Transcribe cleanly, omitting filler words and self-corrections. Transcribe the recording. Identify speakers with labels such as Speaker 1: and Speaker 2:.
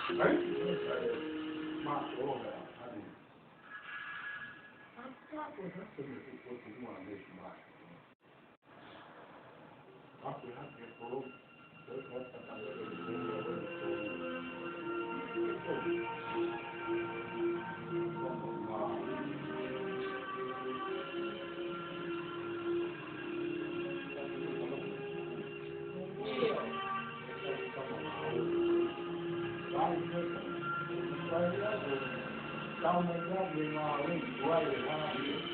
Speaker 1: Right? My soul, I mean, I got what I said, what you want to make my. I get full. Tao mới có gì mà lấy quay để